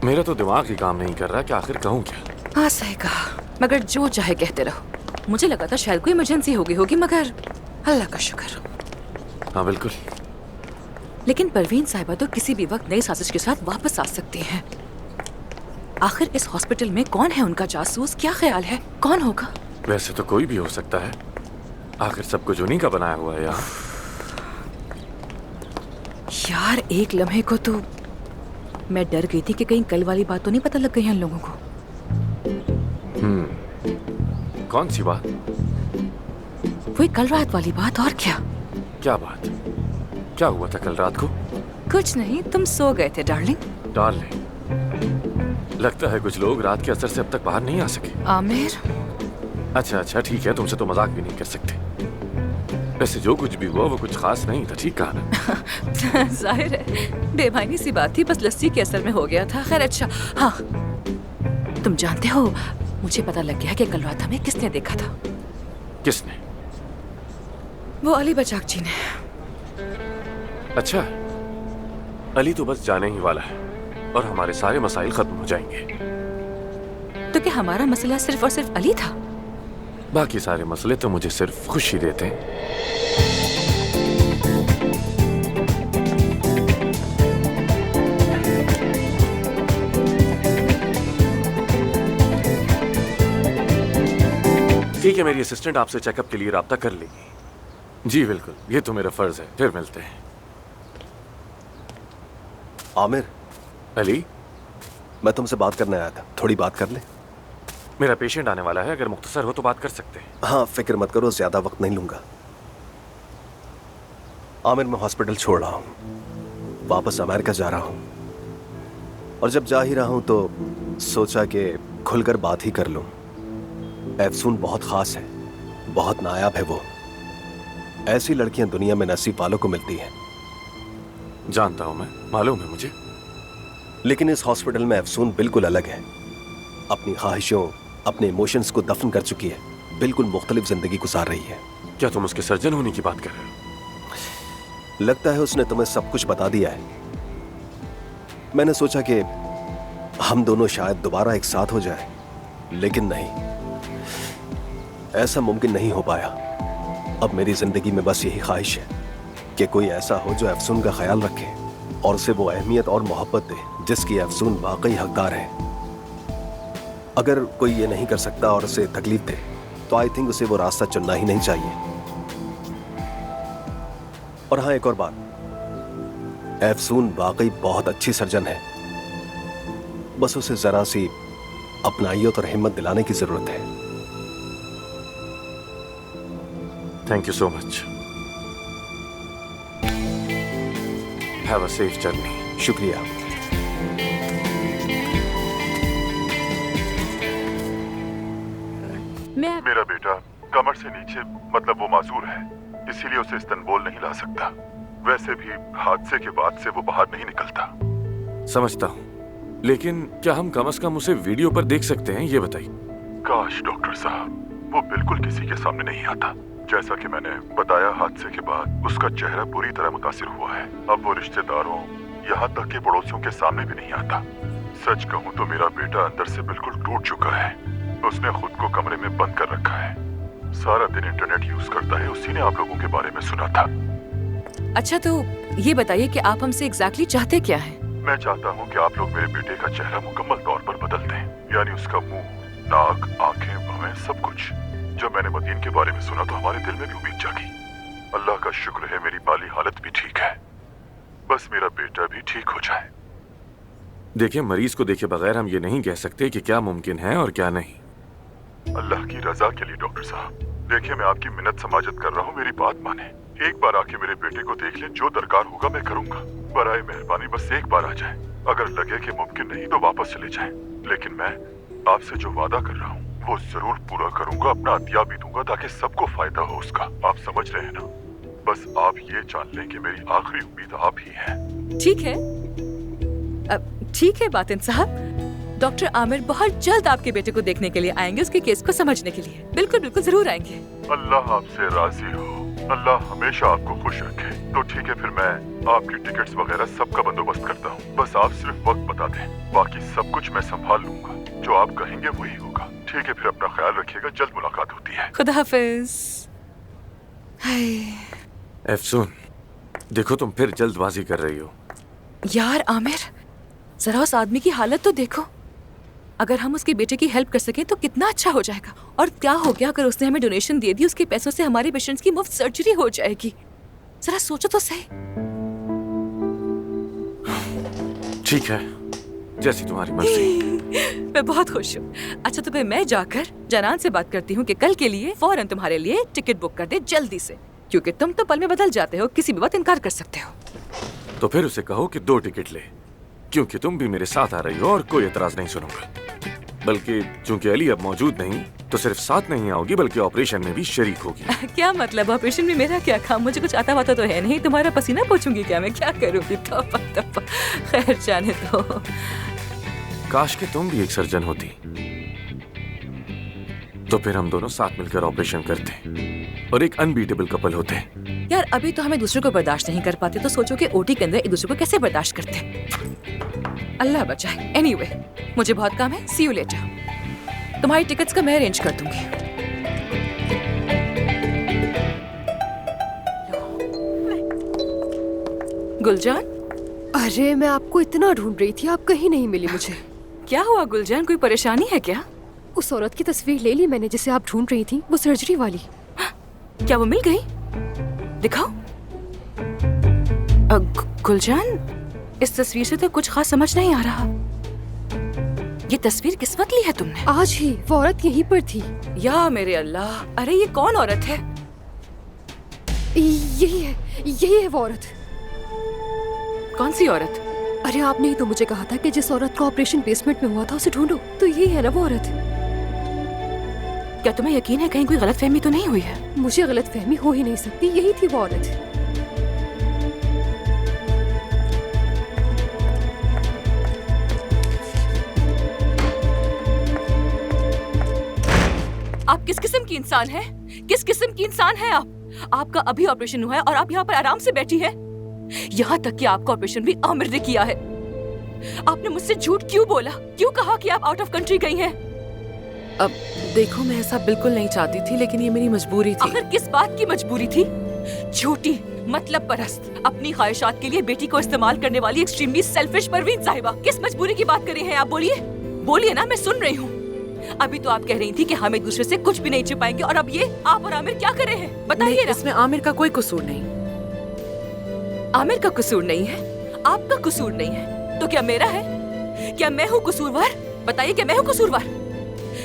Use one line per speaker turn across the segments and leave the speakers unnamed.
मेरा तो दिमाग ही काम नहीं कर रहा कि आखिर कहूँ क्या।
हाँ सही कहा, मगर जो चाहे कहते रहो। मुझे लगा था शायद कोई इमरजेंसी होगी मगर अल्लाह का शुक्र।
हाँ बिल्कुल।
लेकिन परवीन साहिबा तो किसी भी वक्त नई साजिश के साथ वापस आ सकती हैं। आखिर इस हॉस्पिटल में कौन है उनका जासूस? क्या ख्याल है कौन होगा?
वैसे तो कोई भी हो सकता है, आखिर सब कुछ उन्हीं का बनाया हुआ है यहाँ।
यार एक लम्हे को तो मैं डर गई थी कि कहीं कल वाली बात तो नहीं पता लग गई है इन लोगों को।
कौन सी बात?
वही कल रात वाली बात। और क्या?
क्या बात? क्या हुआ था कल रात को?
कुछ नहीं, तुम सो गए थे डार्लिंग।
डार्लिंग? लगता है कुछ लोग रात के असर से अब तक बाहर नहीं आ सके।
आमिर।
अच्छा ठीक है, तुमसे तो मजाक भी नहीं कर सकते। वैसे जो कुछ भी हुआ वो कुछ खास नहीं था, ठीक कहा ना?
जाहिर है बेमानी सी बात थी, बस लस्सी के असर में हो गया था। खैर अच्छा, हाँ तुम जानते हो मुझे पता लग गया कि कल रात हमें किसने देखा था।
किसने?
वो अली बचाक जी ने।
अच्छा, अली तो बस जाने ही वाला है और हमारे सारे मसाइल खत्म हो जाएंगे।
तो क्या हमारा मसला सिर्फ और सिर्फ अली था?
बाकी सारे मसले तो मुझे सिर्फ खुशी देते हैं। ठीक है, मेरी असिस्टेंट आपसे चेकअप के लिए राब्ता कर लेगी। जी बिल्कुल, ये तो मेरा फर्ज है। फिर मिलते हैं।
आमिर।
अली,
मैं तुमसे बात करने आया था, थोड़ी बात कर ले।
मेरा पेशेंट आने वाला है, अगर मुख्तसर हो तो बात कर सकते हैं।
हाँ फिक्र मत करो, ज्यादा वक्त नहीं लूंगा। आमिर मैं हॉस्पिटल छोड़ रहा हूँ, वापस अमेरिका जा रहा हूँ। और जब जा ही रहा हूँ तो सोचा कि खुलकर बात ही कर लूँ। अफसून बहुत खास है, बहुत नायाब है वो। ऐसी लड़कियां दुनिया में नसीब वालों को मिलती हैं।
जानता हूं मैं, मालूम है मुझे।
लेकिन इस हॉस्पिटल में अफसून बिल्कुल अलग है। अपनी ख्वाहिशों, अपने इमोशंस को दफन कर चुकी है, बिल्कुल मुख्तलिफ जिंदगी गुजार रही है।
क्या तुम उसके सर्जन होने की बात कर रहे हो?
लगता है उसने तुम्हें सब कुछ बता दिया है। मैंने सोचा कि हम दोनों शायद दोबारा एक साथ हो जाए, लेकिन नहीं, ऐसा मुमकिन नहीं हो पाया। अब मेरी जिंदगी में बस यही ख्वाहिश है कि कोई ऐसा हो जो अफसून का ख्याल रखे और उसे वो अहमियत और मोहब्बत दे जिसकी अफसून वाकई हकदार है। अगर कोई ये नहीं कर सकता और उसे तकलीफ दे तो आई थिंक उसे वो रास्ता चुनना ही नहीं चाहिए। और हाँ, एक और बात, अफसून वाकई बहुत अच्छी सर्जन है, बस उसे जरा सी अपनाइयत और हिम्मत दिलाने की जरूरत है।
Thank you so much. Have a safe journey.
शुक्रिया।
मेरा बेटा कमर से नीचे मतलब वो माजूर है, इसीलिए उसे इस्तांबुल नहीं ला सकता। वैसे भी हादसे के बाद से वो बाहर नहीं निकलता।
समझता हूँ, लेकिन क्या हम कम से कम उसे वीडियो पर देख सकते हैं, ये बताइए।
काश डॉक्टर साहब, वो बिल्कुल किसी के सामने नहीं आता। जैसा कि मैंने बताया, हादसे के बाद उसका चेहरा पूरी तरह मुतासिर हुआ है। अब वो रिश्तेदारों, यहाँ तक के पड़ोसियों के सामने भी नहीं आता। सच कहूँ तो मेरा बेटा अंदर से बिल्कुल टूट चुका है। उसने खुद को कमरे में बंद कर रखा है, सारा दिन इंटरनेट यूज करता है। उसी ने आप लोगों के बारे में सुना था।
अच्छा तो ये बताइए कि आप हमसे एग्जैक्टली चाहते क्या हैं?
मैं चाहता हूँ कि आप लोग मेरे बेटे का चेहरा मुकम्मल तौर पर बदल दें, यानी उसका मुंह, नाक, आंखें, भवें, सब कुछ। जब मैंने मदीन के बारे में सुना तो हमारे दिल में भी उम्मीद जागी। अल्लाह का शुक्र है मेरी माली हालत भी ठीक है, बस मेरा बेटा भी ठीक हो जाए।
देखिए, मरीज को देखे बगैर हम ये नहीं कह सकते कि क्या मुमकिन है और क्या नहीं।
अल्लाह की रजा के लिए डॉक्टर साहब, देखिए मैं आपकी मिन्नत समाजत कर रहा हूँ, मेरी बात माने। एक बार आके मेरे बेटे को देख लें, जो दरकार होगा मैं करूँगा। बराए मेहरबानी बस एक बार आ जाए। अगर लगे कि मुमकिन नहीं तो वापस चले जाएं। लेकिन मैं आपसे जो वादा कर रहा हूँ वो जरूर पूरा करूँगा। अपना अतिया भी दूंगा ताकि सबको फायदा हो उसका। आप समझ रहे हैं ना? बस आप ये जान लें कि मेरी आखिरी उम्मीद आप ही हैं।
ठीक है, ठीक है बातिन साहब। डॉक्टर आमिर बहुत जल्द आपके बेटे को देखने के लिए आएंगे, उसके केस को समझने के लिए। बिल्कुल बिल्कुल जरूर आएंगे।
अल्लाह आपसे राजी हो। अल्लाह हमेशा आपको खुश रखे। तो ठीक है, फिर मैं आपकी टिकट्स वगैरह सबका बंदोबस्त करता हूँ। बस आप सिर्फ वक्त बता दें, बाकी सब कुछ मैं संभाल लूंगा। जो आप कहेंगे वही होगा। ठीक है, फिर अपना ख्याल रखिएगा। जल्द मुलाकात होती है।
खुदा हाफिज। हाय
अफसून, देखो तुम फिर जल्दबाजी कर रही हो।
यार आमिर, जरा उस आदमी की हालत तो देखो। अगर हम उसके बेटे की हेल्प कर सकें तो कितना अच्छा हो जाएगा। और क्या हो गया अगर उसने हमें डोनेशन दे दी, उसके पैसों से हमारे पेशेंट्स की मुफ्त सर्जरी हो जाएगी। जरा सोचो तो सही।
ठीक है, जैसी तुम्हारी मर्जी।
मैं बहुत खुश हूँ। अच्छा तो फिर मैं जाकर जनान से बात करती हूँ कि कल के लिए फौरन तुम्हारे लिए टिकट बुक कर दे जल्दी से, क्योंकि तुम तो पल में बदल जाते हो, किसी भी वक्त इनकार कर सकते हो।
तो फिर उसे कहो कि 2 टिकट ले, क्योंकि तुम भी मेरे साथ आ रही हो और कोई एतराज नहीं सुनूंगा। बल्कि चूंकि अली अब मौजूद नहीं, तो सिर्फ साथ नहीं आओगी बल्कि ऑपरेशन में भी शरीक होगी।
क्या मतलब? ऑपरेशन में मेरा क्या काम? मुझे कुछ आता वाता तो है नहीं। तुम्हारा पसीना पोंछूंगी क्या मैं? क्या करूंगी? तौबा तौबा। खैर जाने दो।
काश कि तुम भी एक सर्जन होती, तो फिर हम दोनों साथ मिलकर ऑपरेशन करते और एक अनबीटेबल कपल होते।
यार अभी तो हमें दूसरे को बर्दाश्त नहीं कर पाते, तो सोचो कि ओटी के अंदर एक दूसरे को कैसे बर्दाश्त करते। अल्लाह बचाए। एनीवे, मुझे बहुत काम है। सी यू लेटर। तुम्हारी टिकट्स का मैं अरेंज कर दूंगी। गुलजान,
अरे मैं आपको इतना ढूंढ रही थी, आप कहीं नहीं मिली मुझे।
क्या हुआ गुलजान? कोई परेशानी है क्या?
उस औरत की तस्वीर ले ली मैंने जिसे आप ढूंढ रही थी, वो सर्जरी वाली।
क्या वो मिल गई? दिखाओ। गुलजान, इस तस्वीर से तो कुछ खास समझ नहीं आ रहा। ये तस्वीर किस वक्त ली है तुमने?
आज ही। वो औरत यहीं पर थी।
या मेरे अल्लाह, अरे ये कौन औरत है?
यही है वो औरत।
कौन सी औरत?
अरे आपने ही तो मुझे कहा था कि जिस औरत का ऑपरेशन बेसमेंट में हुआ था उसे ढूंढो। तो यही है ना वो औरत।
क्या तुम्हें यकीन है कहीं कोई गलतफहमी तो नहीं हुई है?
मुझे गलतफहमी हो ही नहीं सकती, यही थी वो औरत।
आप किस किस्म की इंसान हैं? किस किस्म की इंसान हैं आप? आपका अभी ऑपरेशन हुआ है और आप यहाँ पर आराम से बैठी हैं। यहाँ तक कि आपका ऑपरेशन भी आमिर ने किया है। आपने मुझसे झूठ क्यों बोला? क्यों कहा कि आप आउट ऑफ कंट्री गई हैं?
अब देखो, मैं ऐसा बिल्कुल नहीं चाहती थी, लेकिन ये मेरी मजबूरी थी।
आखिर किस बात की मजबूरी थी? झूठी, मतलब परस्त, अपनी ख्वाहिशात के लिए बेटी को इस्तेमाल करने वाली एक्सट्रीमली सेल्फिश परवीन साहिबा। किस मजबूरी की बात कर रही हैं आप? बोलिए बोलिए ना, मैं सुन रही हूँ। अभी तो आप कह रही थी कि हम एक दूसरे से कुछ भी नहीं छिपाएंगे, और अब ये आप और आमिर क्या कर रहे हैं? बताइए ना।
इसमें आमिर का कोई कसूर नहीं।
आमिर का कसूर नहीं है, आपका कसूर नहीं है, तो क्या मेरा है? क्या मैं हूँ कसूरवार? बताइए, क्या मैं हूँ कसूरवार?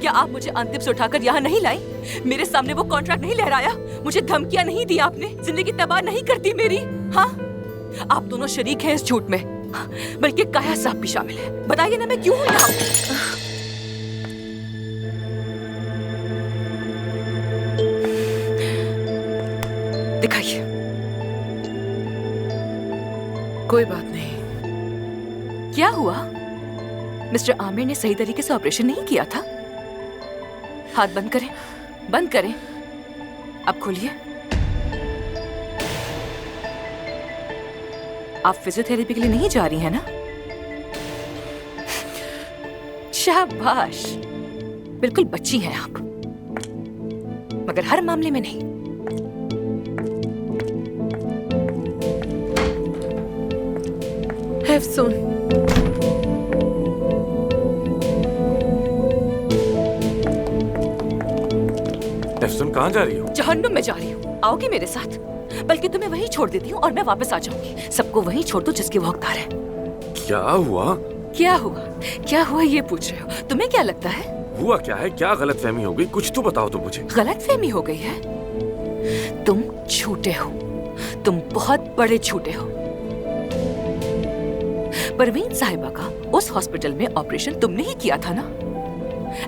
क्या आप मुझे अंतिम से उठाकर यहाँ नहीं लाई? मेरे सामने वो कॉन्ट्रैक्ट नहीं लहराया? मुझे धमकियाँ नहीं दी आपने? जिंदगी तबाह नहीं करती मेरी? हाँ, आप दोनों शरीक हैं इस झूठ में, बल्कि काया साहब भी शामिल है। बताइए ना, मैं क्यों हूँ यहाँ? दिखाइए।
कोई बात नहीं।
क्या हुआ? मिस्टर आमिर ने सही तरीके से ऑपरेशन नहीं किया था? हाथ बंद करें, बंद करें। अब खोलिए। आप फिजियोथेरेपी के लिए नहीं जा रही हैं ना? शाबाश, बिल्कुल बच्ची हैं आप, मगर हर मामले में नहीं।
अफसून,
अफसून कहाँ जा रही हो?
जहन्नुम में जा रही हूँ। आओगी मेरे साथ? बल्कि तुम्हें वहीं छोड़ देती हूँ और मैं वापस आ जाऊंगी। सबको वहीं छोड़ दो जिसके वो हकदार है।
क्या हुआ?
क्या हुआ? क्या हुआ ये पूछ रहे हो? तुम्हें क्या लगता है?
हुआ क्या है? क्या गलतफहमी हो गई? कुछ तो बताओ तो मुझे।
गलतफहमी हो गई है? तुम झूठे हो, तुम बहुत बड़े झूठे हो। परवीन साहिबा का उस हॉस्पिटल में ऑपरेशन तुमने ही किया था ना?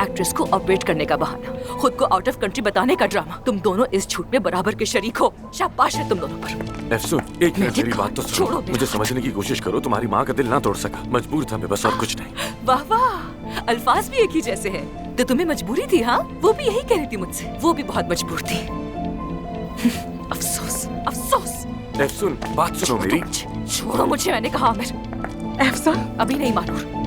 एक्ट्रेस को ऑपरेट करने का बहाना, खुद को आउट ऑफ कंट्री बताने का ड्रामा, तुम दोनों इस झूठ में बराबर के शरीक हो। शाबाश है तुम दोनों पर।
अफसून, एक मिनट मेरी बात तो सुनो। मुझे समझने की कोशिश करो। तुम्हारी माँ का दिल ना तोड़ सका, मजबूर था मैं बस, और कुछ नहीं।
वाह वाह, अल्फाज भी एक ही जैसे हैं। तो तुम्हें मजबूरी थी? हाँ, वो भी यही कह रही थी मुझसे। वो भी बहुत मजबूर थी। अफसोस अफसोस।
सुन, बात सुनो मेरी।
छोड़ो मुझे, मैंने कहा आमिर।
अफसोस।
अभी नहीं मानूर।